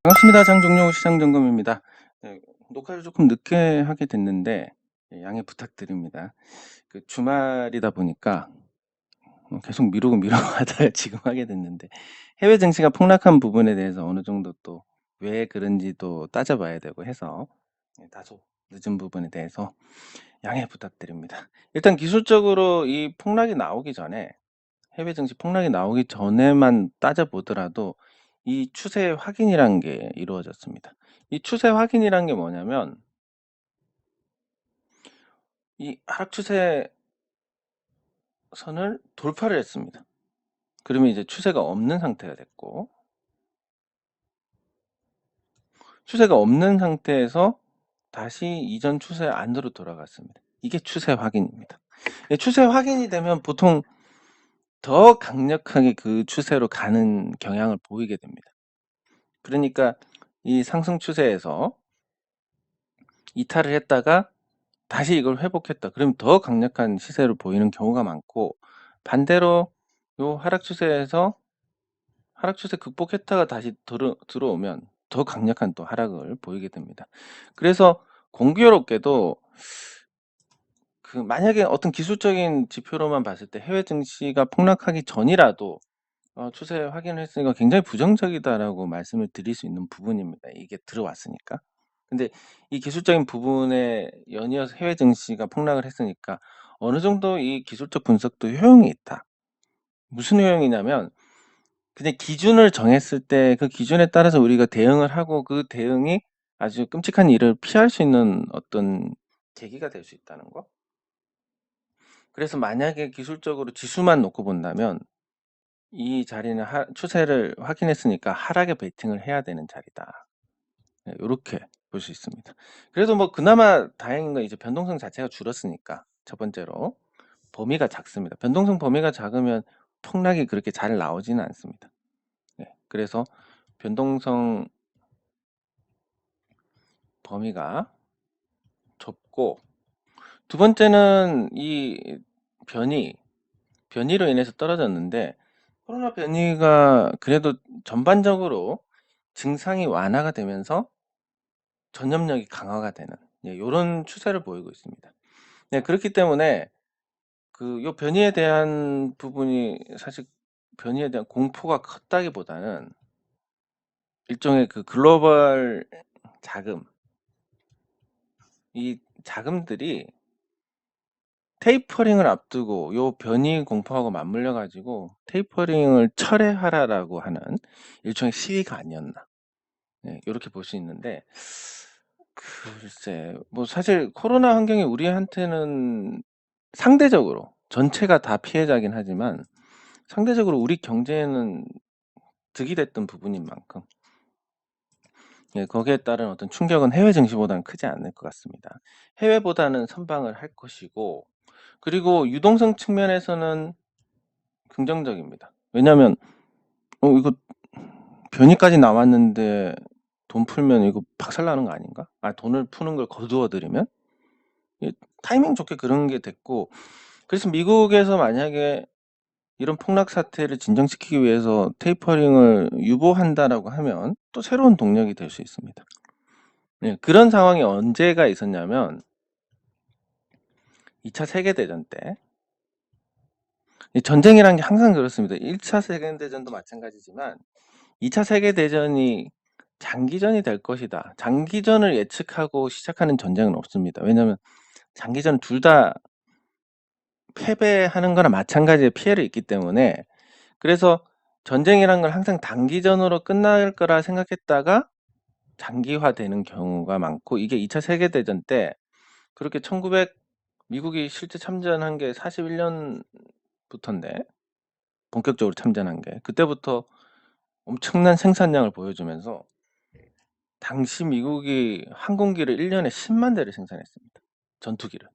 반갑습니다. 장종료 시장점검입니다. 네, 녹화를 조금 늦게 하게 됐는데 양해 부탁드립니다. 그 주말이다 보니까 계속 미루고 하다가 지금 하게 됐는데 해외 증시가 폭락한 부분에 대해서 어느 정도 또 왜 그런지도 따져봐야 되고 해서 다소 늦은 부분에 대해서 양해 부탁드립니다. 일단 기술적으로 이 폭락이 나오기 전에 해외 증시 폭락이 나오기 전에만 따져보더라도 이 추세 확인이란 게 이루어졌습니다. 이 추세 확인이란 게 뭐냐면 이 하락 추세선을 돌파를 했습니다. 그러면 이제 추세가 없는 상태가 됐고, 추세가 없는 상태에서 다시 이전 추세 안으로 돌아갔습니다. 이게 추세 확인입니다. 추세 확인이 되면 보통 더 강력하게 그 추세로 가는 경향을 보이게 됩니다. 그러니까 이 상승 추세에서 이탈을 했다가 다시 이걸 회복했다. 그럼 더 강력한 시세를 보이는 경우가 많고, 반대로 요 하락 추세에서 하락 추세 극복했다가 다시 들어오면 더 강력한 또 하락을 보이게 됩니다. 그래서 공교롭게도 그 만약에 어떤 기술적인 지표로만 봤을 때 해외 증시가 폭락하기 전이라도 추세 확인을 했으니까 굉장히 부정적이다라고 말씀을 드릴 수 있는 부분입니다. 이게 들어왔으니까. 근데 이 기술적인 부분에 연이어서 해외 증시가 폭락을 했으니까 어느 정도 이 기술적 분석도 효용이 있다. 무슨 효용이냐면 그냥 기준을 정했을 때 그 기준에 따라서 우리가 대응을 하고 그 대응이 아주 끔찍한 일을 피할 수 있는 어떤 계기가 될 수 있다는 거. 그래서 만약에 기술적으로 지수만 놓고 본다면 이 자리는 추세를 확인했으니까 하락에 베팅을 해야 되는 자리다. 네, 요렇게 볼 수 있습니다. 그래도 뭐 그나마 다행인 건 이제 변동성 자체가 줄었으니까 첫 번째로 범위가 작습니다. 변동성 범위가 작으면 폭락이 그렇게 잘 나오지는 않습니다. 네, 그래서 변동성 범위가 좁고, 두 번째는 이 변이로 인해서 떨어졌는데, 코로나 변이가 그래도 전반적으로 증상이 완화가 되면서 전염력이 강화가 되는 요런 추세를 보이고 있습니다. 네, 그렇기 때문에 그 요 변이에 대한 부분이 사실 변이에 대한 공포가 컸다기보다는 일종의 그 글로벌 자금, 이 자금들이 테이퍼링을 앞두고 요 변이 공포하고 맞물려 가지고 테이퍼링을 철회하라라고 하는 일종의 시위가 아니었나. 네, 요렇게 볼 수 있는데, 글쎄 뭐 사실 코로나 환경이 우리한테는 상대적으로 전체가 다 피해자긴 하지만 상대적으로 우리 경제에는 득이 됐던 부분인 만큼 거기에 따른 어떤 충격은 해외 증시보다는 크지 않을 것 같습니다. 해외보다는 선방을 할 것이고, 그리고 유동성 측면에서는 긍정적입니다. 왜냐하면 이거 변이까지 나왔는데 돈 풀면 이거 박살나는 거 아닌가? 돈을 푸는 걸 거두어 들이면 타이밍 좋게 그런 게 됐고, 그래서 미국에서 만약에 이런 폭락 사태를 진정시키기 위해서 테이퍼링을 유보한다라고 하면 또 새로운 동력이 될 수 있습니다. 네, 그런 상황이 언제가 있었냐면 2차 세계대전 때. 전쟁이란 게 항상 그렇습니다. 1차 세계대전도 마찬가지지만 2차 세계대전이 장기전이 될 것이다. 장기전을 예측하고 시작하는 전쟁은 없습니다. 왜냐하면 장기전 둘 다 패배하는 거나 마찬가지의 피해를 있기 때문에. 그래서 전쟁이란 걸 항상 단기전으로 끝날 거라 생각했다가 장기화되는 경우가 많고, 이게 2차 세계대전 때 그렇게 미국이 실제 참전한 게 41년부터인데, 본격적으로 참전한 게 그때부터 엄청난 생산량을 보여주면서 당시 미국이 항공기를 1년에 10만 대를 생산했습니다. 전투기를.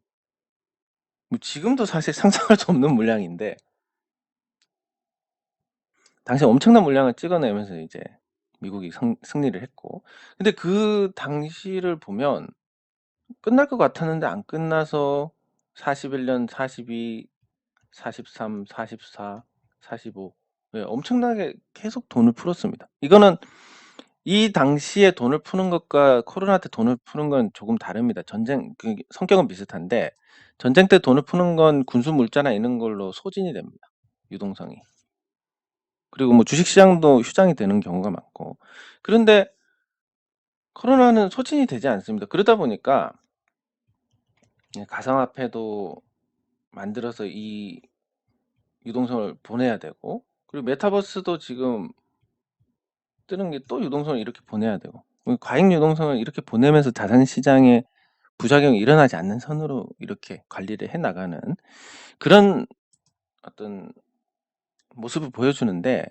뭐 지금도 사실 상상할 수 없는 물량인데 당시 엄청난 물량을 찍어내면서 이제 미국이 승리를 했고, 근데 그 당시를 보면 끝날 것 같았는데 안 끝나서 41년, 42, 43, 44, 45 엄청나게 계속 돈을 풀었습니다. 이거는 이 당시에 돈을 푸는 것과 코로나 때 돈을 푸는 건 조금 다릅니다. 전쟁 성격은 비슷한데 전쟁 때 돈을 푸는 건 군수 물자나 이런 걸로 소진이 됩니다, 유동성이. 그리고 뭐 주식 시장도 휴장이 되는 경우가 많고. 그런데 코로나는 소진이 되지 않습니다. 그러다 보니까 가상화폐도 만들어서 이 유동성을 보내야 되고, 그리고 메타버스도 지금 뜨는 게 또 유동성을 이렇게 보내야 되고, 과잉 유동성을 이렇게 보내면서 자산 시장에 부작용이 일어나지 않는 선으로 이렇게 관리를 해 나가는 그런 어떤 모습을 보여주는데,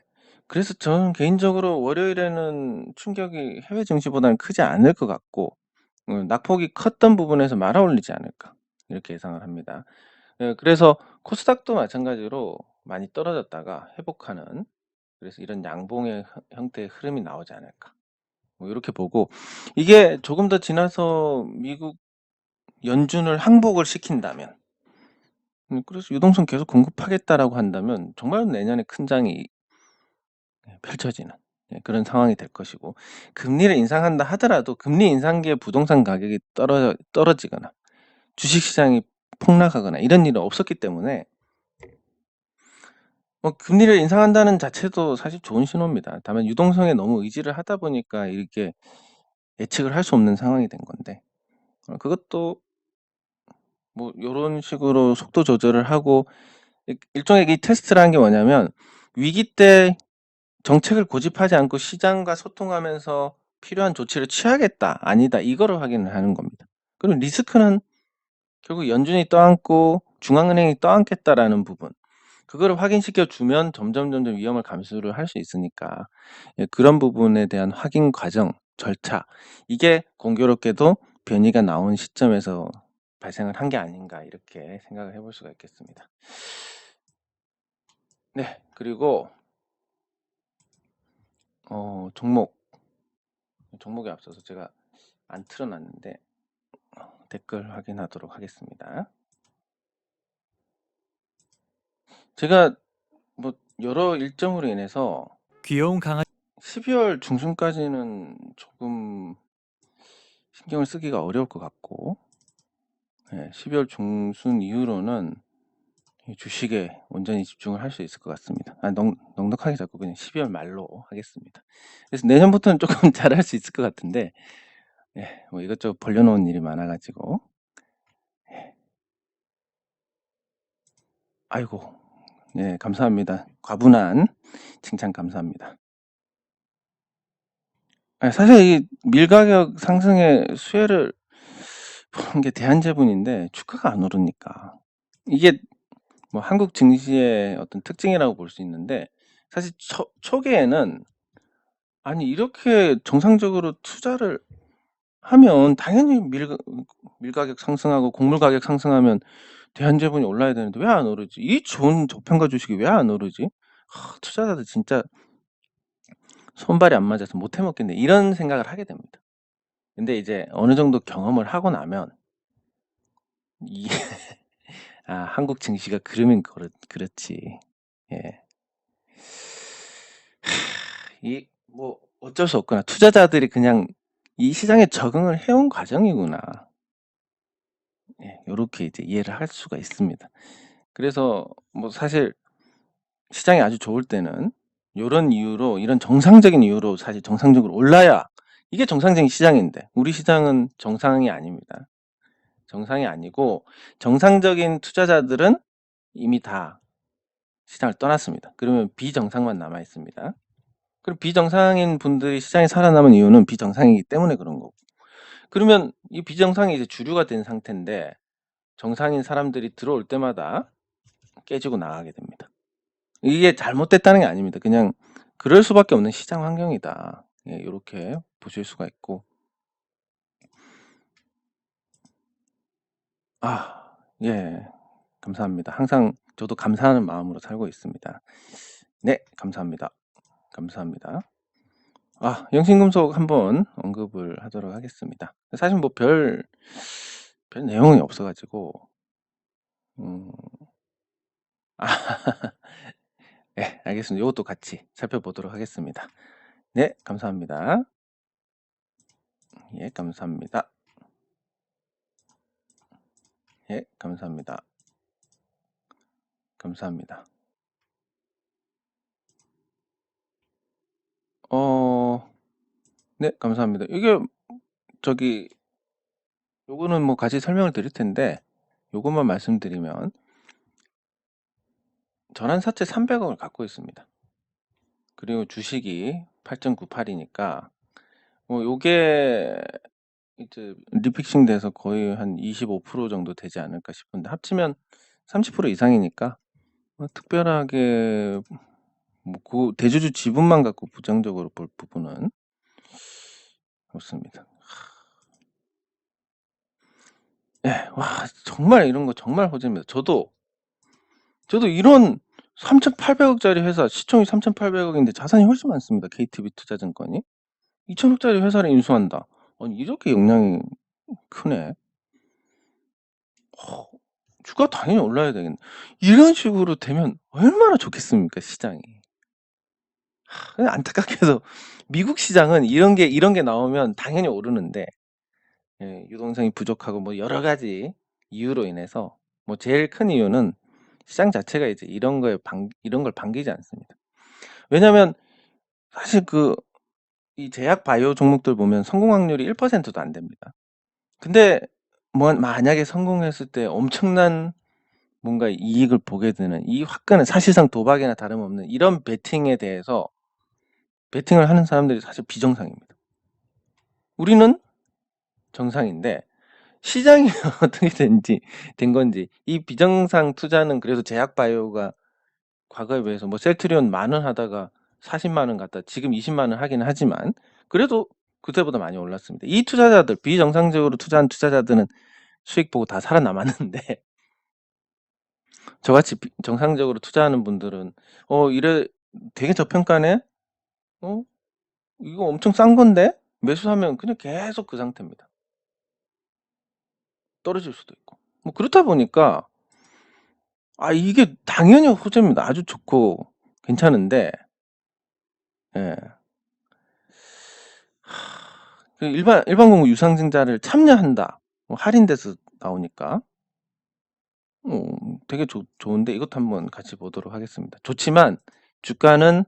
그래서 저는 개인적으로 월요일에는 충격이 해외 증시보다는 크지 않을 것 같고, 낙폭이 컸던 부분에서 말아올리지 않을까 이렇게 예상을 합니다. 그래서 코스닥도 마찬가지로 많이 떨어졌다가 회복하는, 그래서 이런 양봉의 형태의 흐름이 나오지 않을까 뭐 이렇게 보고, 이게 조금 더 지나서 미국 연준을 항복을 시킨다면, 그래서 유동성 계속 공급하겠다라고 한다면 정말 내년에 큰 장이 펼쳐지는 그런 상황이 될 것이고, 금리를 인상한다 하더라도 금리 인상기에 부동산 가격이 떨어지거나 주식 시장이 폭락하거나 이런 일은 없었기 때문에 금리를 인상한다는 자체도 사실 좋은 신호입니다. 다만 유동성에 너무 의지를 하다 보니까 이렇게 예측을 할 수 없는 상황이 된 건데, 그것도 뭐 요런 식으로 속도 조절을 하고, 일종의 이 테스트라는 게 뭐냐면, 위기 때 정책을 고집하지 않고 시장과 소통하면서 필요한 조치를 취하겠다, 아니다, 이거를 확인을 하는 겁니다. 그리고 리스크는 결국 연준이 떠안고 중앙은행이 떠안겠다라는 부분, 그거를 확인시켜 주면 점점 위험을 감수를 할 수 있으니까, 그런 부분에 대한 확인 과정, 절차, 이게 공교롭게도 변이가 나온 시점에서 발생을 한 게 아닌가 이렇게 생각을 해볼 수가 있겠습니다. 네, 그리고 종목에 앞서서 제가 안 틀어놨는데 댓글 확인하도록 하겠습니다. 제가 뭐 여러 일정으로 인해서 귀여운 강아지 12월 중순까지는 조금 신경을 쓰기가 어려울 것 같고, 12월 중순 이후로는 이 주식에 온전히 집중을 할 수 있을 것 같습니다. 넉넉하게 잡고 그냥 12월 말로 하겠습니다. 그래서 내년부터는 조금 잘할 수 있을 것 같은데, 뭐 이것저것 벌려놓은 일이 많아가지고. 아이고, 감사합니다. 과분한 칭찬 감사합니다. 사실 이 밀가격 상승의 수혜를 보는 게 대한제분인데 주가가 안 오르니까, 이게 뭐 한국 증시의 어떤 특징이라고 볼 수 있는데, 사실 초기에는 아니 이렇게 정상적으로 투자를 하면 당연히 밀가격 상승하고 곡물 가격 상승하면 대한제분이 올라야 되는데 왜 안 오르지? 이 좋은 저평가 주식이 왜 안 오르지? 투자자들 진짜 손발이 안 맞아서 못 해먹겠네, 이런 생각을 하게 됩니다. 근데 이제 어느 정도 경험을 하고 나면 이 한국 증시가 그러면 그렇지. 예. 이 뭐 어쩔 수 없구나. 투자자들이 그냥 이 시장에 적응을 해온 과정이구나. 요렇게 이제 이해를 할 수가 있습니다. 그래서 뭐 사실 시장이 아주 좋을 때는 요런 이유로, 이런 정상적인 이유로 사실 정상적으로 올라야 이게 정상적인 시장인데, 우리 시장은 정상이 아닙니다. 정상이 아니고 정상적인 투자자들은 이미 다 시장을 떠났습니다. 그러면 비정상만 남아 있습니다. 그럼 비정상인 분들이 시장에 살아남은 이유는 비정상이기 때문에 그런 거고, 그러면 이 비정상이 이제 주류가 된 상태인데 정상인 사람들이 들어올 때마다 깨지고 나가게 됩니다. 이게 잘못됐다는 게 아닙니다. 그냥 그럴 수밖에 없는 시장 환경이다. 요렇게 보실 수가 있고. 예. 감사합니다. 항상 저도 감사하는 마음으로 살고 있습니다. 네, 감사합니다. 감사합니다. 영신금속 한번 언급을 하도록 하겠습니다. 사실 뭐 별 내용이 없어 가지고. 음. 알겠습니다. 요것도 같이 살펴보도록 하겠습니다. 네, 감사합니다. 예, 감사합니다. 예, 감사합니다. 감사합니다. 네, 감사합니다. 이게 저기 요거는 뭐 같이 설명을 드릴 텐데 요것만 말씀드리면 전환사채 300억을 갖고 있습니다. 그리고 주식이 8.98이니까 뭐 요게 이제 리픽싱 돼서 거의 한 25% 정도 되지 않을까 싶은데 합치면 30% 이상이니까 뭐 특별하게 뭐 그 대주주 지분만 갖고 부정적으로 볼 부분은 없습니다. 예. 와, 정말 이런 거 정말 호재입니다. 저도 이런 3,800억짜리 회사 시총이 3,800억인데 자산이 훨씬 많습니다. KTB 투자증권이 2,000억짜리 회사를 인수한다. 아니 이렇게 영향이 크네. 주가 당연히 올라야 되겠네. 이런 식으로 되면 얼마나 좋겠습니까, 시장이. 그냥 안타깝게도 미국 시장은 이런 게 나오면 당연히 오르는데 예, 유동성이 부족하고 뭐 여러 가지 이유로 인해서 뭐 제일 큰 이유는 시장 자체가 이제 이런 걸 반기지 않습니다. 왜냐면 사실 이 제약 바이오 종목들 보면 성공 확률이 1%도 안 됩니다. 근데 뭐 만약에 성공했을 때 엄청난 뭔가 이익을 보게 되는 이 화끈한 사실상 도박이나 다름없는 이런 베팅에 대해서 베팅을 하는 사람들이 사실 비정상입니다. 우리는 정상인데 시장이 어떻게 된 건지 이 비정상 투자는 그래서 제약 바이오가 과거에 비해서 뭐 셀트리온 10,000원 하다가 40만 원 갔다 지금 20만 원 하긴 하지만 그래도 그때보다 많이 올랐습니다. 이 투자자들 비정상적으로 투자한 투자자들은 수익 보고 다 살아남았는데 저같이 정상적으로 투자하는 분들은 이래 되게 저평가네? 이거 엄청 싼 건데? 매수하면 그냥 계속 그 상태입니다. 떨어질 수도 있고. 뭐 그렇다 보니까 이게 당연히 호재입니다. 아주 좋고 괜찮은데 예. 그 일반 공급 유상증자를 참여한다. 할인돼서 나오니까 되게 좋은데 이것도 한번 같이 보도록 하겠습니다. 좋지만 주가는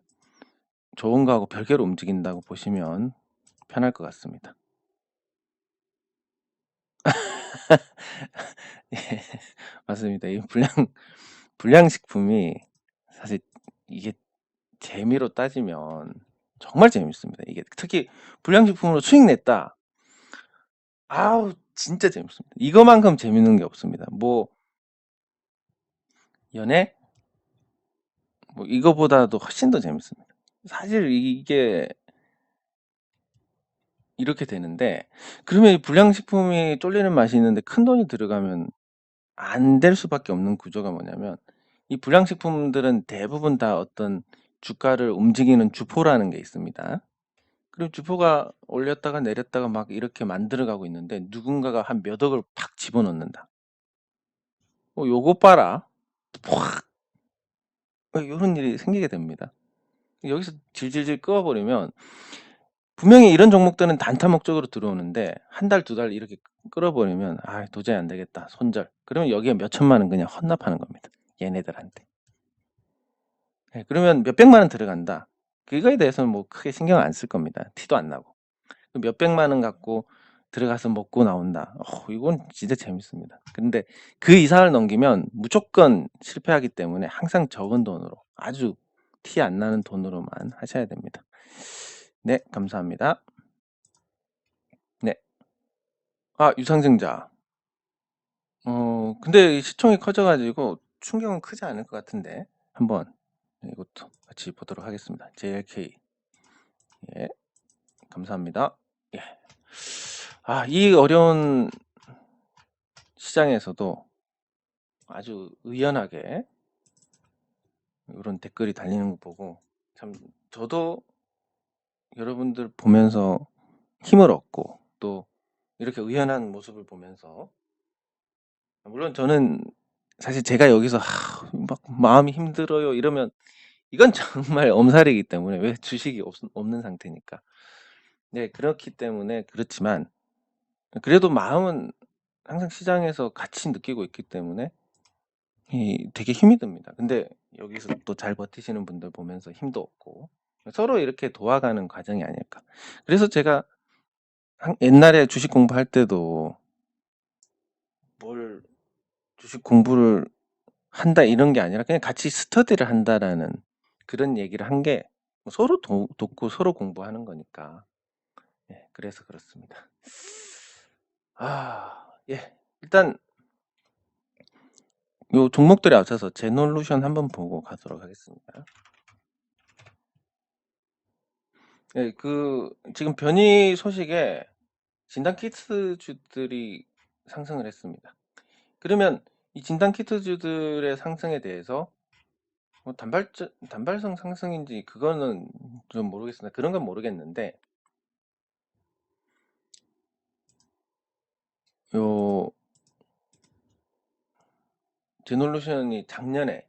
좋은 거하고 별개로 움직인다고 보시면 편할 것 같습니다. 예, 맞습니다. 이 불량식품이 사실 이게 재미로 따지면 정말 재밌습니다. 이게 특히 불량식품으로 수익 냈다. 아우 진짜 재밌습니다. 이거만큼 재밌는 게 없습니다. 뭐 연애 뭐 이거보다도 훨씬 더 재밌습니다. 사실 이게 이렇게 되는데 그러면 이 불량식품이 쫄리는 맛이 있는데 큰돈이 들어가면 안 될 수밖에 없는 구조가 뭐냐면 이 불량식품들은 대부분 다 어떤 주가를 움직이는 주포라는 게 있습니다. 그리고 주포가 올렸다가 내렸다가 막 이렇게 만들어 가고 있는데 누군가가 한 몇 억을 팍 집어넣는다. 요거 봐라. 확 요런 일이 생기게 됩니다. 여기서 질질질 끌어버리면 분명히 이런 종목들은 단타 목적으로 들어오는데 한 달, 두 달 이렇게 끌어버리면 도저히 안 되겠다. 손절. 그러면 여기에 몇 천만 원 그냥 헌납하는 겁니다. 얘네들한테. 예, 그러면 몇 백만 원 들어간다. 그거에 대해서는 뭐 크게 신경 안 쓸 겁니다. 티도 안 나고. 몇 백만 원 갖고 들어가서 먹고 나온다. 이건 진짜 재밌습니다. 근데 그 이상을 넘기면 무조건 실패하기 때문에 항상 적은 돈으로 아주 티 안 나는 돈으로만 하셔야 됩니다. 네, 감사합니다. 네. 유상증자. 근데 시총이 커져 가지고 충격은 크지 않을 것 같은데 한번 이것도 같이 보도록 하겠습니다. JLK. 예. 감사합니다. 예. 이 어려운 시장에서도 아주 의연하게 이런 댓글이 달리는 거 보고 참 저도 여러분들 보면서 힘을 얻고 또 이렇게 의연한 모습을 보면서 물론 저는 사실 제가 여기서 막 마음이 힘들어요 이러면 이건 정말 엄살이기 때문에 왜 주식이 없는 상태니까 네, 그렇기 때문에 그렇지만 그래도 마음은 항상 시장에서 같이 느끼고 있기 때문에 되게 힘이 듭니다. 근데 여기서 또 잘 버티시는 분들 보면서 힘도 얻고 서로 이렇게 도와가는 과정이 아닐까. 그래서 제가 옛날에 주식 공부할 때도 뭘 주식 공부를 한다 이런 게 아니라 그냥 같이 스터디를 한다라는 그런 얘기를 한 게 서로 돕고 서로 공부하는 거니까. 예, 그래서 그렇습니다. 예. 일단 요 종목들에 앞서서 제놀루션 한번 보고 가도록 하겠습니다. 예, 지금 변이 소식에 진단 키트주들이 상승을 했습니다. 그러면 이 진단 키트주들의 상승에 대해서 단발성 상승인지 그거는 좀 모르겠습니다. 그런 건 모르겠는데 요 제놀루션이 작년에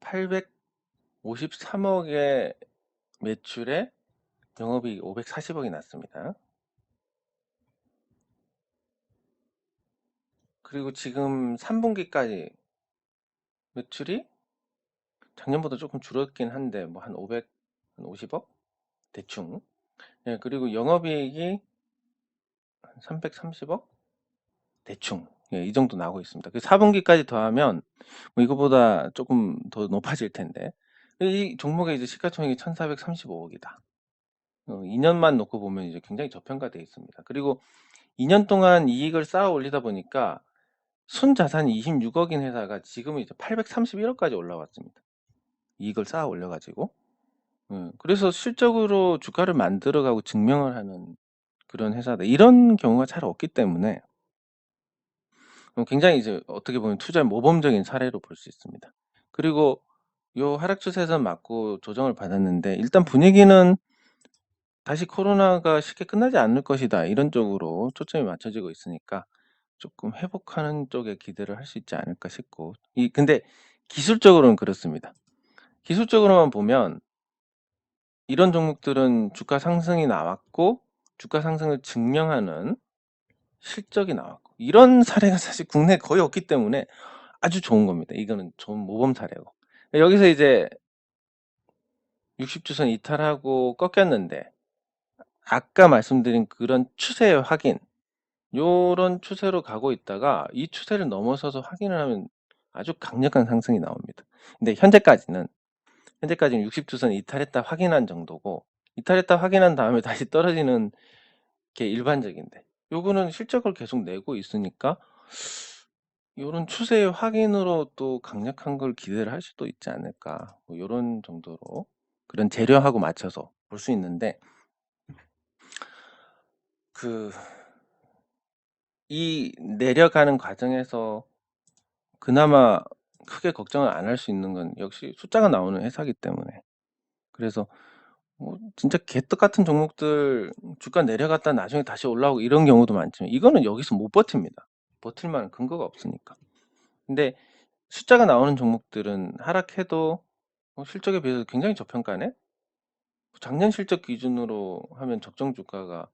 853억의 매출에 영업이익 540억이 났습니다. 그리고 지금 3분기까지 매출이 작년보다 조금 줄었긴 한데 뭐 한 550억 대충. 예, 그리고 영업이익이 한 330억 대충. 예, 이 정도 나오고 있습니다. 그 4분기까지 더하면 뭐 이거보다 조금 더 높아질 텐데 이 종목의 이제 시가총액이 1,435억이다. 2년만 놓고 보면 이제 굉장히 저평가되어 있습니다. 그리고 2년 동안 이익을 쌓아 올리다 보니까 순자산이 26억인 회사가 지금은 이제 831억까지 올라왔습니다. 이익을 쌓아 올려가지고. 그래서 실적으로 주가를 만들어가고 증명을 하는 그런 회사다. 이런 경우가 잘 없기 때문에 굉장히 이제 어떻게 보면 투자의 모범적인 사례로 볼 수 있습니다. 그리고 요 하락 추세선 맞고 조정을 받았는데 일단 분위기는 다시 코로나가 쉽게 끝나지 않을 것이다. 이런 쪽으로 초점이 맞춰지고 있으니까 조금 회복하는 쪽에 기대를 할 수 있지 않을까 싶고 근데 기술적으로는 그렇습니다. 기술적으로만 보면 이런 종목들은 주가 상승이 나왔고 주가 상승을 증명하는 실적이 나왔고 이런 사례가 사실 국내에 거의 없기 때문에 아주 좋은 겁니다. 이거는 좋은 모범 사례고 여기서 이제 60주선 이탈하고 꺾였는데 아까 말씀드린 그런 추세의 확인 요런 추세로 가고 있다가 이 추세를 넘어서서 확인을 하면 아주 강력한 상승이 나옵니다. 근데 현재까지는 60주선 이탈했다 확인한 정도고 이탈했다 확인한 다음에 다시 떨어지는 게 일반적인데 요거는 실적을 계속 내고 있으니까 요런 추세의 확인으로 또 강력한 걸 기대를 할 수도 있지 않을까 뭐 요런 정도로 그런 재료하고 맞춰서 볼 수 있는데 이 내려가는 과정에서 그나마 크게 걱정을 안 할 수 있는 건 역시 숫자가 나오는 회사기 때문에 그래서 뭐 진짜 개떡 같은 종목들 주가 내려갔다 나중에 다시 올라오고 이런 경우도 많지만 이거는 여기서 못 버팁니다. 버틸 만한 근거가 없으니까. 근데 숫자가 나오는 종목들은 하락해도 실적에 비해서 굉장히 저평가네. 작년 실적 기준으로 하면 적정 주가가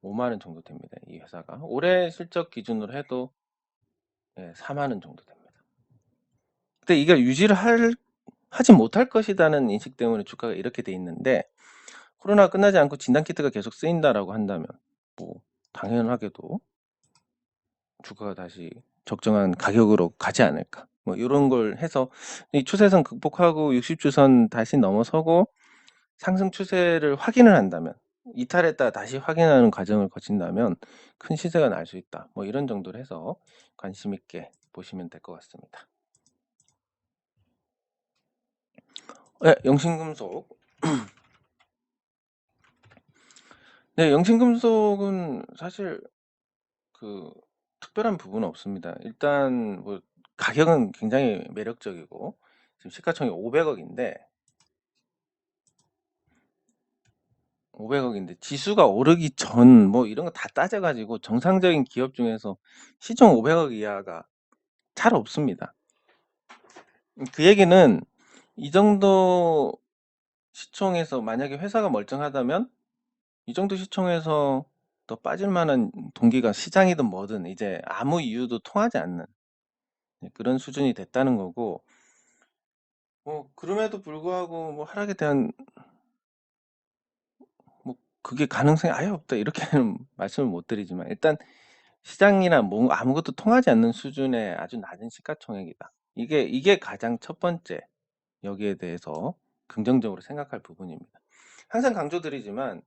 5만 원 정도 됩니다. 이 회사가 올해 실적 기준으로 해도 4만 원 정도 됩니다. 근데 이게 유지를 하지 못할 것이라는 인식 때문에 주가가 이렇게 돼 있는데 코로나가 끝나지 않고 진단키트가 계속 쓰인다라고 한다면 뭐 당연하게도 주가가 다시 적정한 가격으로 가지 않을까 뭐 이런 걸 해서 이 추세선 극복하고 60주선 다시 넘어서고 상승 추세를 확인을 한다면 이탈했다 다시 확인하는 과정을 거친다면 큰 시세가 날 수 있다 뭐 이런 정도로 해서 관심 있게 보시면 될 것 같습니다. 네, 영신금속. 네, 영신금속은 사실 특별한 부분은 없습니다. 일단 뭐 가격은 굉장히 매력적이고 지금 시가총액 500억인데 지수가 오르기 전 뭐 이런 거 다 따져가지고 정상적인 기업 중에서 시총 500억 이하가 잘 없습니다. 그 얘기는 이 정도 시총에서 만약에 회사가 멀쩡하다면 이 정도 시총에서 더 빠질 만한 동기가 시장이든 뭐든 이제 아무 이유도 통하지 않는 그런 수준이 됐다는 거고, 그럼에도 불구하고 뭐 하락에 대한 뭐 그게 가능성이 아예 없다 이렇게는 말씀을 못 드리지만, 일단 시장이나 뭐 아무것도 통하지 않는 수준의 아주 낮은 시가총액이다. 이게 가장 첫 번째 여기에 대해서 긍정적으로 생각할 부분입니다. 항상 강조드리지만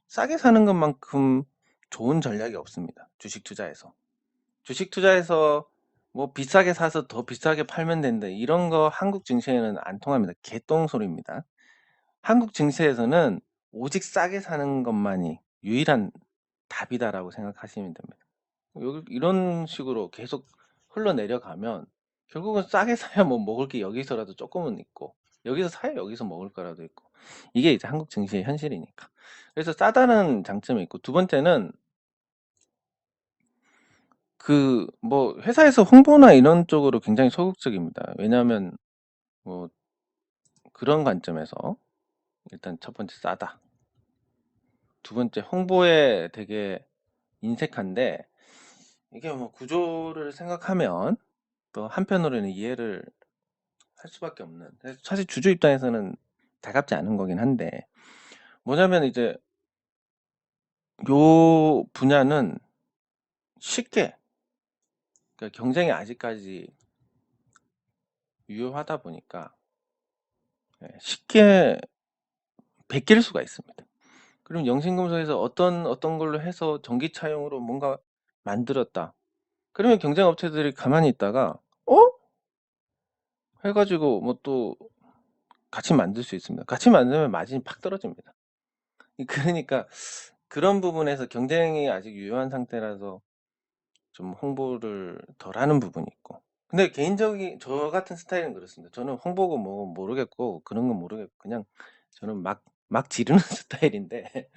싸게 사는 것만큼 좋은 전략이 없습니다. 주식 투자에서. 주식 투자에서 뭐 비싸게 사서 더 비싸게 팔면 된다, 이런 거 한국 증시에는 안 통합니다. 개똥소리입니다. 한국 증시에서는 오직 싸게 사는 것만이 유일한 답이다라고 생각하시면 됩니다. 이런 식으로 계속 흘러내려가면 결국은 싸게 사야 뭐 먹을 게 여기서라도 조금은 있고, 여기서 사야 여기서 먹을 거라도 있고, 이게 이제 한국 증시의 현실이니까. 그래서 싸다는 장점이 있고, 두 번째는 그 뭐 회사에서 홍보나 이런 쪽으로 굉장히 소극적입니다. 왜냐하면 뭐 그런 관점에서 일단 첫 번째 싸다. 두 번째 홍보에 되게 인색한데, 이게 뭐 구조를 생각하면 또 한편으로는 이해를 할 수밖에 없는, 사실 주주 입장에서는 달갑지 않은 거긴 한데, 뭐냐면 이제 요 분야는 쉽게, 그러니까 경쟁이 아직까지 유효하다 보니까 쉽게 베낄 수가 있습니다. 그럼 영신금속에서 어떤 걸로 해서 전기차용으로 뭔가 만들었다. 그러면 경쟁 업체들이 가만히 있다가 해가지고 뭐 또 같이 만들 수 있습니다. 같이 만들면 마진이 팍 떨어집니다. 그러니까 그런 부분에서 경쟁이 아직 유효한 상태라서 좀 홍보를 덜 하는 부분이 있고. 근데 개인적인 저 같은 스타일은 그렇습니다. 저는 홍보고 뭐 모르겠고 그런 건 모르겠고 그냥 저는 막 지르는 스타일인데,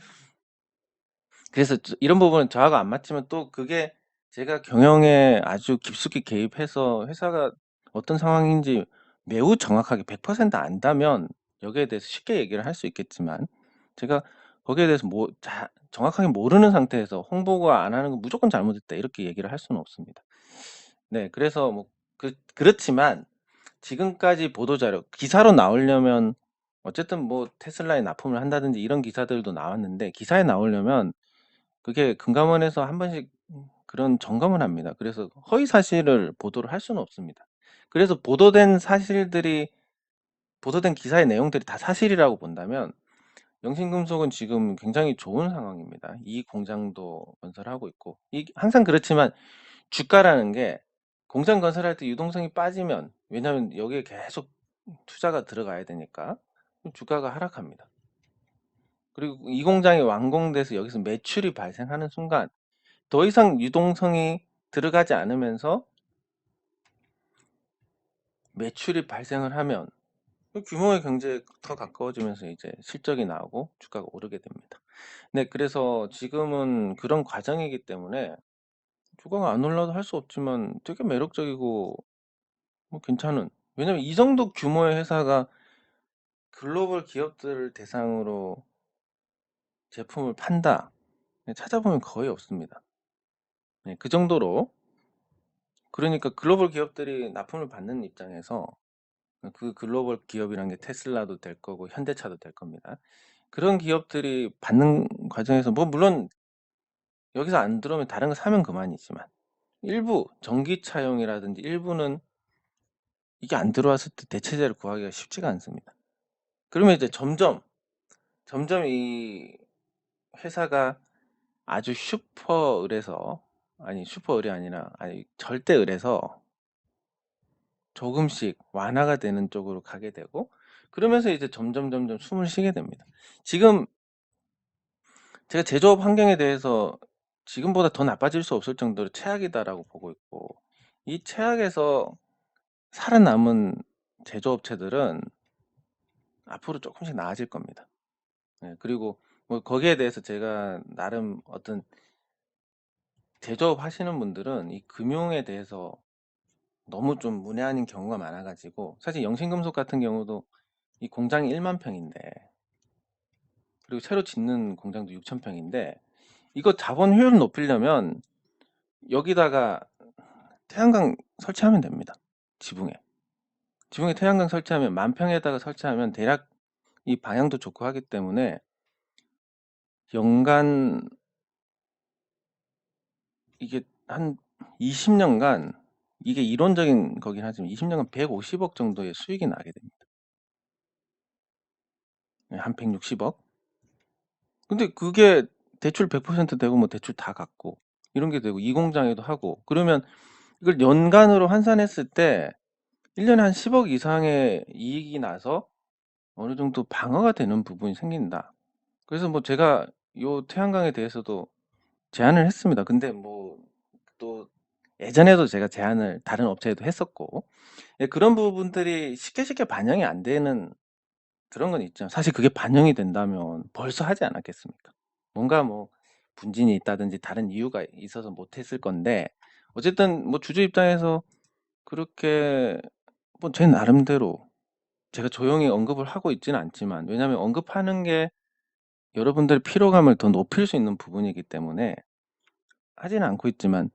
그래서 이런 부분은 저하고 안 맞지만 또 그게 제가 경영에 아주 깊숙이 개입해서 회사가 어떤 상황인지 매우 정확하게 100% 안다면 여기에 대해서 쉽게 얘기를 할 수 있겠지만, 제가 거기에 대해서 정확하게 모르는 상태에서 홍보가 안 하는 건 무조건 잘못했다 이렇게 얘기를 할 수는 없습니다. 네, 그래서 뭐 그렇지만 지금까지 보도자료 기사로 나오려면 어쨌든 뭐 테슬라에 납품을 한다든지 이런 기사들도 나왔는데, 기사에 나오려면 그게 금감원에서 한 번씩 그런 점검을 합니다. 그래서 허위 사실을 보도를 할 수는 없습니다. 그래서 보도된 기사의 내용들이 다 사실이라고 본다면 영신금속은 지금 굉장히 좋은 상황입니다. 이 공장도 건설하고 있고, 항상 그렇지만 주가라는 게 공장 건설할 때 유동성이 빠지면, 왜냐하면 여기에 계속 투자가 들어가야 되니까 주가가 하락합니다. 그리고 이 공장이 완공돼서 여기서 매출이 발생하는 순간 더 이상 유동성이 들어가지 않으면서 매출이 발생을 하면 규모의 경제에 더 가까워지면서 이제 실적이 나오고 주가가 오르게 됩니다. 네, 그래서 지금은 그런 과정이기 때문에 주가가 안 올라도 할 수 없지만 되게 매력적이고 뭐 괜찮은, 왜냐면 이 정도 규모의 회사가 글로벌 기업들을 대상으로 제품을 판다, 찾아보면 거의 없습니다. 네, 그 정도로. 그러니까 글로벌 기업들이 납품을 받는 입장에서 그 글로벌 기업이란 게 테슬라도 될 거고 현대차도 될 겁니다. 그런 기업들이 받는 과정에서 뭐 물론 여기서 안 들어오면 다른 거 사면 그만이지만 일부 전기차용이라든지 일부는 이게 안 들어왔을 때 대체재를 구하기가 쉽지가 않습니다. 그러면 이제 점점 이 회사가 아주 슈퍼을에서, 아니 슈퍼을이 아니라 아니 절대을에서 조금씩 완화가 되는 쪽으로 가게 되고, 그러면서 이제 점점 숨을 쉬게 됩니다. 지금 제가 제조업 환경에 대해서 지금보다 더 나빠질 수 없을 정도로 최악이다라고 보고 있고, 이 최악에서 살아남은 제조업체들은 앞으로 조금씩 나아질 겁니다. 네, 그리고 뭐 거기에 대해서 제가 나름 어떤 제조업 하시는 분들은 이 금융에 대해서 너무 좀 문외한인 경우가 많아가지고, 사실 영신금속 같은 경우도 이 공장이 1만 평인데 그리고 새로 짓는 공장도 6,000평인데 이거 자본 효율 높이려면 여기다가 태양광 설치하면 됩니다. 지붕에. 지붕에 태양광 설치하면 10,000평에다가 설치하면 대략 이 방향도 좋고 하기 때문에 연간 이게 한 20년간 이게 이론적인 거긴 하지만 20년간 150억 정도의 수익이 나게 됩니다. 한 160억. 근데 그게 대출 100% 되고 뭐 대출 다 갚고 이런 게 되고 이 공장에도 하고 그러면 이걸 연간으로 환산했을 때 1년에 한 10억 이상의 이익이 나서 어느 정도 방어가 되는 부분이 생긴다. 그래서 뭐 제가 요 태양광에 대해서도 제안을 했습니다. 근데 뭐 또 예전에도 제가 제안을 다른 업체에도 했었고 예, 그런 부분들이 쉽게 반영이 안 되는 그런 건 있죠. 사실 그게 반영이 된다면 벌써 하지 않았겠습니까? 뭔가 뭐 분진이 있다든지 다른 이유가 있어서 못했을 건데 어쨌든 뭐 주주 입장에서 그렇게 뭐 제 나름대로 제가 조용히 언급을 하고 있지는 않지만 왜냐하면 언급하는 게 여러분들의 피로감을 더 높일 수 있는 부분이기 때문에 하지는 않고 있지만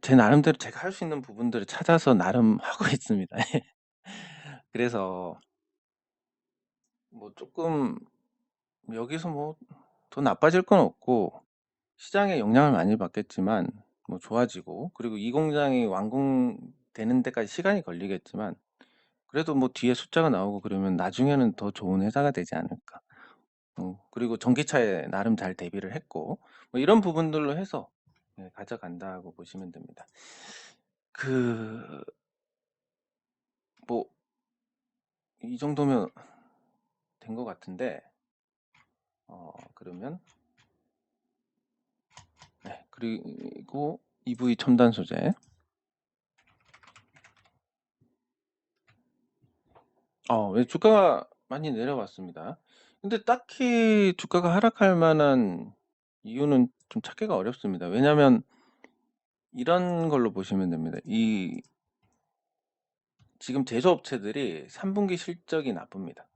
제 나름대로 제가 할 수 있는 부분들을 찾아서 나름 하고 있습니다. 그래서 뭐 조금 여기서 뭐 더 나빠질 건 없고 시장에 영향을 많이 받겠지만 뭐 좋아지고 그리고 이 공장이 완공되는 데까지 시간이 걸리겠지만 그래도 뭐 뒤에 숫자가 나오고 그러면 나중에는 더 좋은 회사가 되지 않을까. 그리고 전기차에 나름 잘 대비를 했고 뭐 이런 부분들로 해서 네, 가져간다고 보시면 됩니다. 그 뭐 이 정도면 된 것 같은데 그러면 네, 그리고 EV 첨단 소재 왜 주가가 많이 내려왔습니다. 근데 딱히 주가가 하락할 만한 이유는 좀 찾기가 어렵습니다. 왜냐하면 이런 걸로 보시면 됩니다. 이 지금 제조업체들이 3분기 실적이 나쁩니다.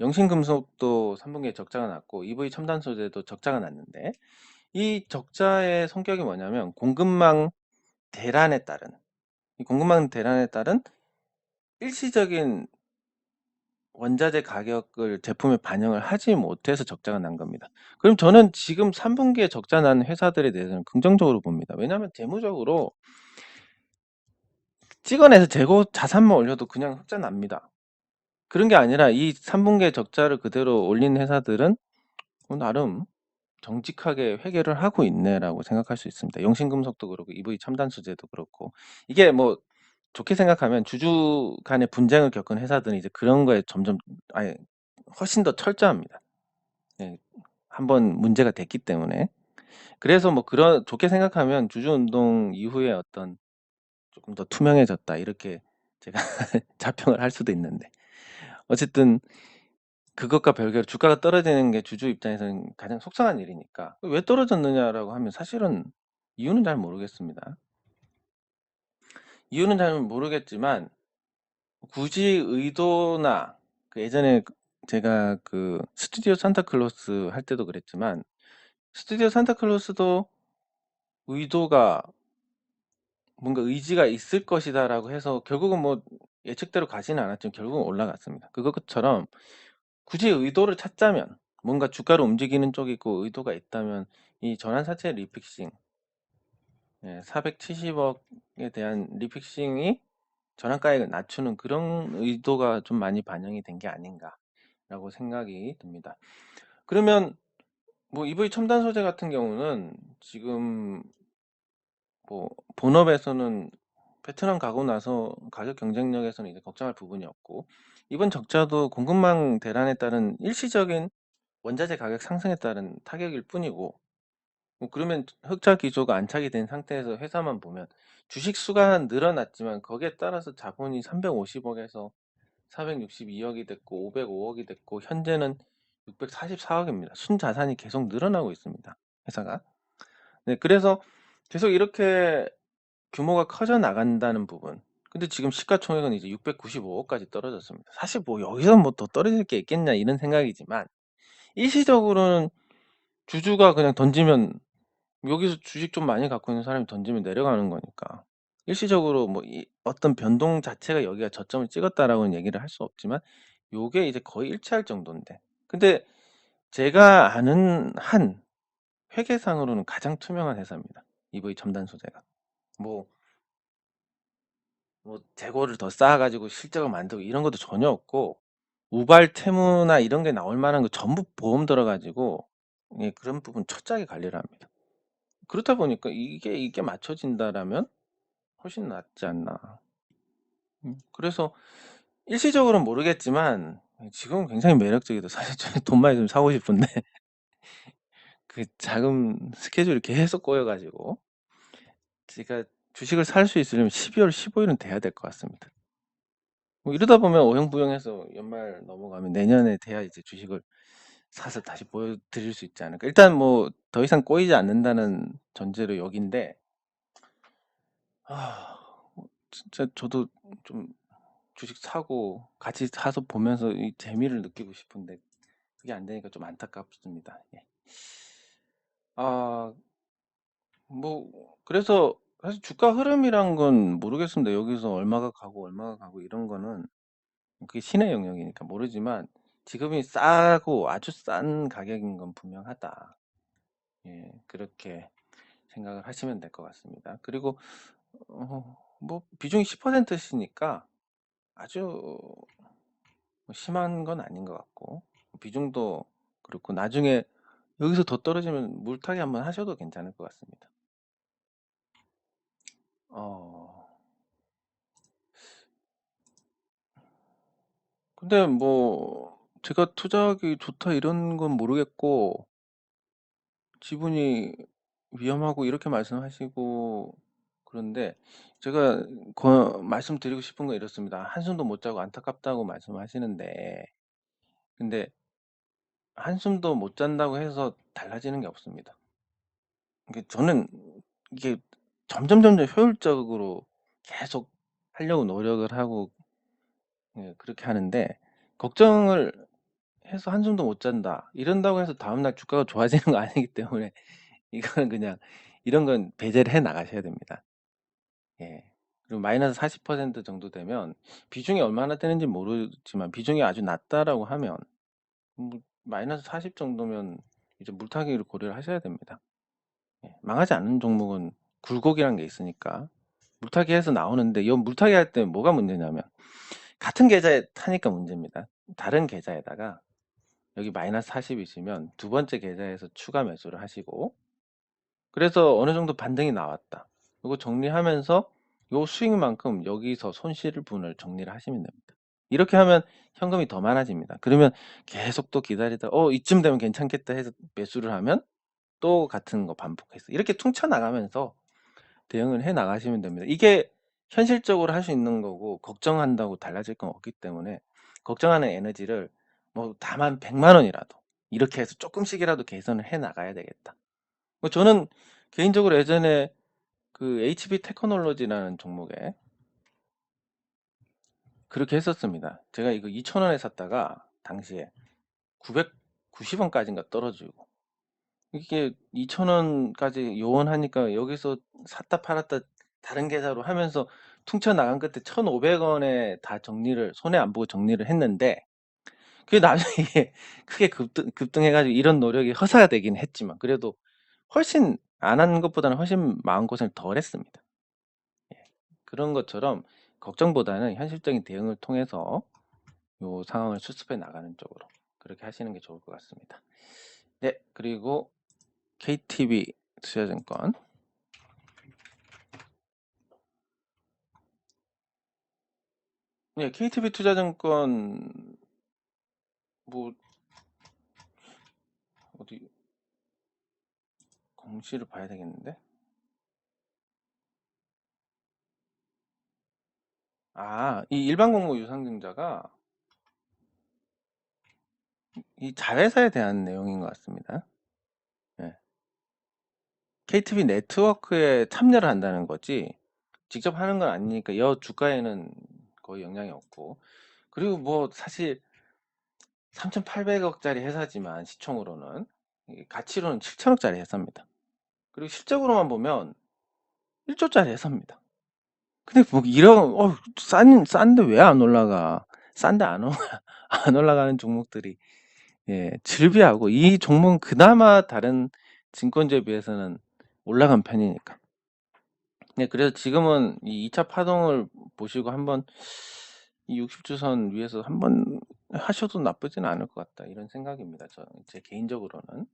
영신금속도 3분기에 적자가 났고 EV 첨단 소재도 적자가 났는데 이 적자의 성격이 뭐냐면 공급망 대란에 따른 이 공급망 대란에 따른 일시적인 원자재 가격을 제품에 반영을 하지 못해서 적자가 난 겁니다. 그럼 저는 지금 3분기에 적자 난 회사들에 대해서는 긍정적으로 봅니다. 왜냐하면 재무적으로 찍어내서 재고 자산만 올려도 그냥 흑자 납니다. 그런 게 아니라 이 3분기에 적자를 그대로 올린 회사들은 나름 정직하게 회계를 하고 있네라고 생각할 수 있습니다. 영신금속도 그렇고 EV 첨단 소재도 그렇고 이게 뭐 좋게 생각하면 주주 간의 분쟁을 겪은 회사들은 이제 그런 거에 점점 아예 훨씬 더 철저합니다. 예, 한번 문제가 됐기 때문에. 그래서 뭐 그런 좋게 생각하면 주주 운동 이후에 어떤 조금 더 투명해졌다 이렇게 제가 자평을 할 수도 있는데 어쨌든 그것과 별개로 주가가 떨어지는 게 주주 입장에서는 가장 속상한 일이니까 왜 떨어졌느냐라고 하면 사실은 이유는 잘 모르겠습니다. 이유는 잘 모르겠지만 굳이 의도나 그 예전에 제가 그 스튜디오 산타클로스 할 때도 그랬지만 스튜디오 산타클로스도 의도가 뭔가 의지가 있을 것이다라고 해서 결국은 뭐 예측대로 가지는 않았지만 결국은 올라갔습니다. 그것처럼 굳이 의도를 찾자면 뭔가 주가를 움직이는 쪽이 있고 의도가 있다면 이 전환사채 리픽싱 470억에 대한 리픽싱이 전환가액을 낮추는 그런 의도가 좀 많이 반영이 된 게 아닌가라고 생각이 듭니다. 그러면 뭐 EV 첨단 소재 같은 경우는 지금 뭐 본업에서는 베트남 가고 나서 가격 경쟁력에서는 이제 걱정할 부분이 없고 이번 적자도 공급망 대란에 따른 일시적인 원자재 가격 상승에 따른 타격일 뿐이고 뭐 그러면 흑자 기조가 안착이 된 상태에서 회사만 보면 주식 수가 늘어났지만 거기에 따라서 자본이 350억에서 462억이 됐고 505억이 됐고 현재는 644억입니다. 순자산이 계속 늘어나고 있습니다. 회사가. 네, 그래서 계속 이렇게 규모가 커져 나간다는 부분 근데 지금 시가총액은 이제 695억까지 떨어졌습니다. 사실 뭐 여기서 뭐 더 떨어질 게 있겠냐 이런 생각이지만 일시적으로는 주주가 그냥 던지면 여기서 주식 좀 많이 갖고 있는 사람이 던지면 내려가는 거니까 일시적으로 뭐 이 어떤 변동 자체가 여기가 저점을 찍었다라고는 얘기를 할 수 없지만 요게 이제 거의 일치할 정도인데 근데 제가 아는 한 회계상으로는 가장 투명한 회사입니다. EV 첨단 소재가. 뭐 재고를 더 쌓아 가지고 실적을 만들고 이런 것도 전혀 없고 우발 태무나 이런 게 나올 만한 거 전부 보험 들어 가지고 예 그런 부분 철저하게 관리를 합니다. 그렇다 보니까 이게 맞춰진다라면 훨씬 낫지 않나. 그래서 일시적으로는 모르겠지만 지금은 굉장히 매력적이다. 사실 저는 돈 많이 좀 사고 싶은데 그 자금 스케줄이 계속 꼬여 가지고 제가 주식을 살 수 있으려면 12월 15일은 돼야 될 것 같습니다. 뭐 이러다 보면 어영부영해서 연말 넘어가면 내년에 돼야 이제 주식을 사서 다시 보여드릴 수 있지 않을까. 일단 뭐 더 이상 꼬이지 않는다는 전제로 여긴데 진짜 저도 좀 주식 사고 같이 사서 보면서 이 재미를 느끼고 싶은데 그게 안 되니까 좀 안타깝습니다. 예. 아, 뭐 그래서 사실 주가 흐름이란 건 모르겠습니다. 여기서 얼마가 가고 얼마가 가고 이런 거는 그게 신의 영역이니까 모르지만 지금이 싸고 아주 싼 가격인 건 분명하다. 예, 그렇게 생각을 하시면 될 것 같습니다. 그리고 뭐 비중이 10%씩이니까 아주 심한 건 아닌 것 같고 비중도 그렇고 나중에 여기서 더 떨어지면 물타기 한번 하셔도 괜찮을 것 같습니다. 근데 뭐 제가 투자하기 좋다 이런 건 모르겠고 지분이 위험하고 이렇게 말씀하시고 그런데 제가 말씀드리고 싶은 건 이렇습니다. 한숨도 못 자고 안타깝다고 말씀하시는데 근데 한숨도 못 잔다고 해서 달라지는 게 없습니다. 저는 이게 점점 효율적으로 계속 하려고 노력을 하고 예, 그렇게 하는데 걱정을 해서 한숨도 못 잔다 이런다고 해서 다음날 주가가 좋아지는 거 아니기 때문에 이거는 그냥 이런 건 배제를 해 나가셔야 됩니다. 예. 그리고 마이너스 40% 정도 되면 비중이 얼마나 되는지 모르지만 비중이 아주 낮다라고 하면 마이너스 40 정도면 이제 물타기를 고려를 하셔야 됩니다. 예. 망하지 않는 종목은 굴곡이란 게 있으니까 물타기해서 나오는데 이 물타기 할 때 뭐가 문제냐면 같은 계좌에 타니까 문제입니다. 다른 계좌에다가 여기 마이너스 40이시면 두 번째 계좌에서 추가 매수를 하시고 그래서 어느 정도 반등이 나왔다. 이거 정리하면서 요 수익만큼 여기서 손실 분을 정리를 하시면 됩니다. 이렇게 하면 현금이 더 많아집니다. 그러면 계속 또 기다리다 이쯤 되면 괜찮겠다 해서 매수를 하면 또 같은 거 반복해서 이렇게 퉁쳐 나가면서 대응을 해 나가시면 됩니다. 이게 현실적으로 할 수 있는 거고 걱정한다고 달라질 건 없기 때문에 걱정하는 에너지를 뭐 다만 100만 원이라도 이렇게 해서 조금씩이라도 개선을 해 나가야 되겠다. 뭐 저는 개인적으로 예전에 그 HB 테크놀로지라는 종목에 그렇게 했었습니다. 제가 이거 2,000원에 샀다가 당시에 990원까지인가 떨어지고 이게 2,000원까지 요원하니까 여기서 샀다 팔았다 다른 계좌로 하면서 퉁쳐 나간 끝에 1,500원에 다 정리를 손해 안 보고 정리를 했는데 그게 나중에 크게 급등해가지고 이런 노력이 허사가 되긴 했지만 그래도 훨씬 안 한 것보다는 훨씬 마음고생을 덜 했습니다. 예. 그런 것처럼 걱정보다는 현실적인 대응을 통해서 요 상황을 수습해 나가는 쪽으로 그렇게 하시는 게 좋을 것 같습니다. 네, 그리고 KTB 투자증권. 네, KTB 투자증권 뭐 어디 공시를 봐야 되겠는데? 이 일반 공모 유상증자가 이 자회사에 대한 내용인 것 같습니다. 네. KTB 네트워크에 참여를 한다는 거지 직접 하는 건 아니니까 여 주가에는 거의 영향이 없고, 그리고 뭐 사실 3,800억짜리 회사지만 시총으로는, 가치로는 7천억짜리 회사입니다. 그리고 실적으로만 보면 1조짜리 회사입니다. 근데 뭐 이런 싼데 왜 안 올라가? 싼데 안, 안 올라가는 종목들이 즐비하고, 이 종목은 그나마 다른 증권주에 비해서는 올라간 편이니까. 네, 그래서 지금은 이 2차 파동을 보시고 한번 이 60주선 위에서 한번 하셔도 나쁘진 않을 것 같다, 이런 생각입니다. 제 개인적으로는.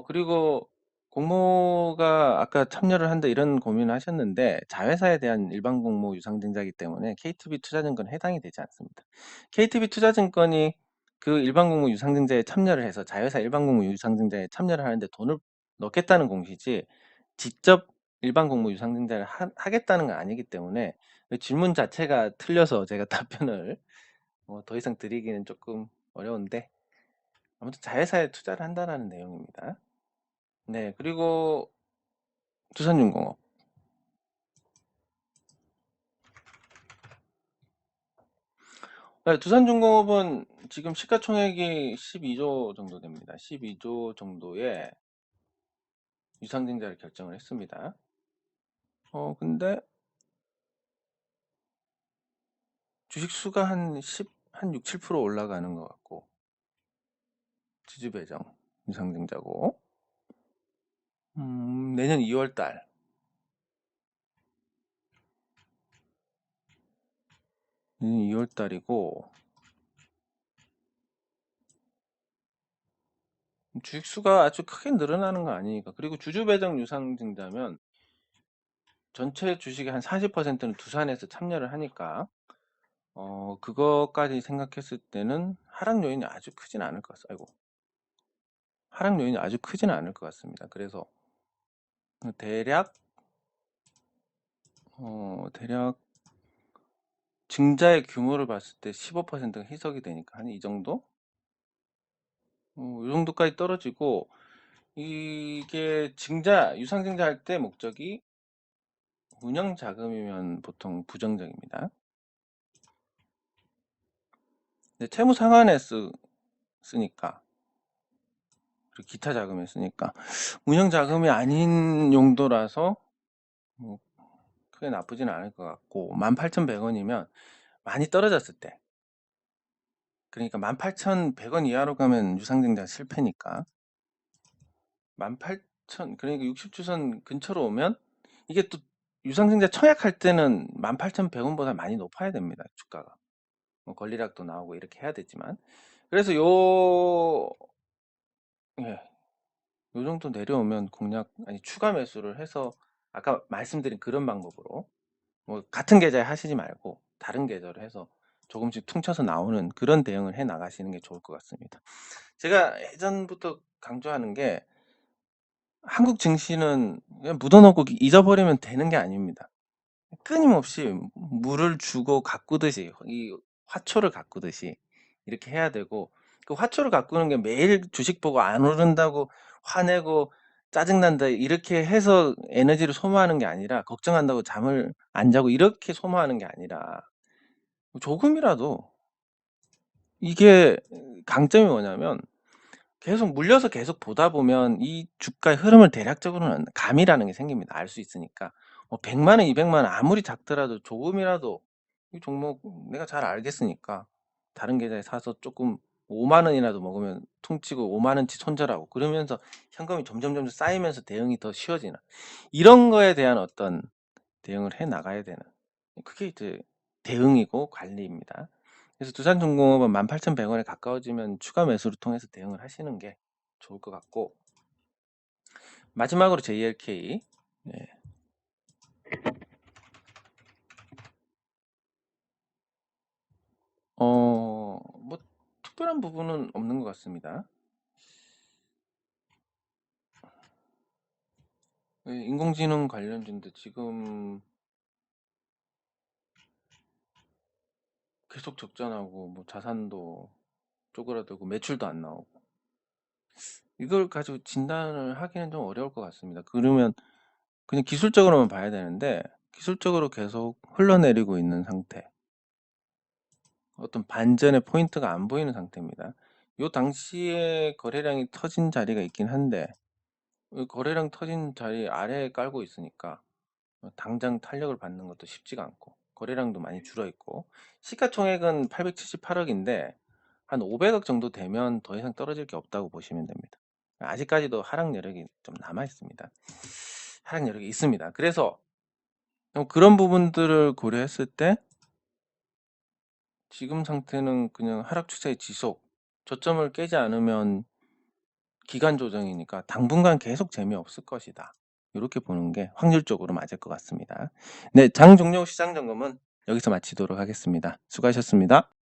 그리고 공모가 아까 참여를 한다 이런 고민을 하셨는데, 자회사에 대한 일반 공모 유상증자이기 때문에 KTB 투자증권 해당이 되지 않습니다. KTB 투자증권이 그 일반 공모 유상증자에 참여를 해서 자회사 일반 공모 유상증자에 참여를 하는데 돈을 넣겠다는 공시지, 직접 일반 공모 유상증자를 하겠다는 건 아니기 때문에, 그 질문 자체가 틀려서 제가 답변을 더 이상 드리기는 조금 어려운데, 아무튼 자회사에 투자를 한다는 내용입니다. 네, 그리고 두산중공업. 네, 두산중공업은 지금 시가총액이 12조 정도 됩니다. 12조 정도의 유상증자를 결정을 했습니다. 근데 주식 수가 한 6, 7% 올라가는 것 같고, 지주 배정 유상증자고, 내년 2월 달, 내년 2월 달이고, 주식 수가 아주 크게 늘어나는 거 아니니까. 그리고 주주 배정 유상증자면 전체 주식의 한 40%는 두산에서 참여를 하니까, 그거까지 생각했을 때는 하락 요인이 아주 크진 않을 것 같습니다. 아이고. 하락 요인이 아주 크지는 않을 것 같습니다. 그래서 대략 증자의 규모를 봤을 때 15%가 희석이 되니까 한 이 정도? 이 정도까지 떨어지고, 이게 유상증자 할 때 목적이 운영 자금이면 보통 부정적입니다. 근데 채무 상환에 쓰니까, 그리고 기타 자금에 쓰니까 운영 자금이 아닌 용도라서 뭐 크게 나쁘지는 않을 것 같고, 18,100원이면 많이 떨어졌을 때, 그러니까 18,100원 이하로 가면 유상증자 실패니까, 18,000, 그러니까 60주선 근처로 오면, 이게 또 유상증자 청약할 때는 18,100원보다 많이 높아야 됩니다, 주가가. 뭐 권리락도 나오고 이렇게 해야 되지만, 그래서 예, 요 정도 내려오면 추가 매수를 해서, 아까 말씀드린 그런 방법으로, 뭐 같은 계좌에 하시지 말고 다른 계좌로 해서 조금씩 퉁쳐서 나오는 그런 대응을 해 나가시는 게 좋을 것 같습니다. 제가 예전부터 강조하는 게, 한국 증시는 그냥 묻어놓고 잊어버리면 되는 게 아닙니다. 끊임없이 물을 주고 가꾸듯이, 이 화초를 가꾸듯이 이렇게 해야 되고, 그 화초를 가꾸는 게 매일 주식 보고 안 오른다고 화내고 짜증난다 이렇게 해서 에너지를 소모하는 게 아니라, 걱정한다고 잠을 안 자고 이렇게 소모하는 게 아니라, 조금이라도, 이게 강점이 뭐냐면, 계속 물려서 계속 보다 보면 이 주가의 흐름을 대략적으로는 감이라는 게 생깁니다. 알 수 있으니까. 100만 원, 200만 원 아무리 작더라도 조금이라도 이 종목 내가 잘 알겠으니까 다른 계좌에 사서 조금 5만 원이라도 먹으면 퉁치고 5만 원치 손절하고, 그러면서 현금이 점점 쌓이면서 대응이 더 쉬워지는, 이런 거에 대한 어떤 대응을 해 나가야 되는, 그게 이제 대응이고 관리입니다. 그래서 두산중공업은 18,100원에 가까워지면 추가 매수를 통해서 대응을 하시는 게 좋을 것 같고, 마지막으로 JLK. 네. 뭐 특별한 부분은 없는 것 같습니다. 인공지능 관련주인데 지금 계속 적자나고, 뭐 자산도 쪼그라들고 매출도 안 나오고, 이걸 가지고 진단을 하기는 좀 어려울 것 같습니다. 그러면 그냥 기술적으로만 봐야 되는데, 기술적으로 계속 흘러내리고 있는 상태. 어떤 반전의 포인트가 안 보이는 상태입니다. 요 당시에 거래량이 터진 자리가 있긴 한데 거래량 터진 자리 아래에 깔고 있으니까 당장 탄력을 받는 것도 쉽지가 않고 거래량도 많이 줄어 있고 시가총액은 878억인데 한 500억 정도 되면 더 이상 떨어질 게 없다고 보시면 됩니다. 아직까지도 하락 여력이 좀 남아 있습니다. 하락 여력이 있습니다. 그래서 그런 부분들을 고려했을 때 지금 상태는 그냥 하락 추세의 지속, 저점을 깨지 않으면 기간 조정이니까 당분간 계속 재미없을 것이다. 이렇게 보는 게 확률적으로 맞을 것 같습니다. 네, 장 종료 시장 점검은 여기서 마치도록 하겠습니다. 수고하셨습니다.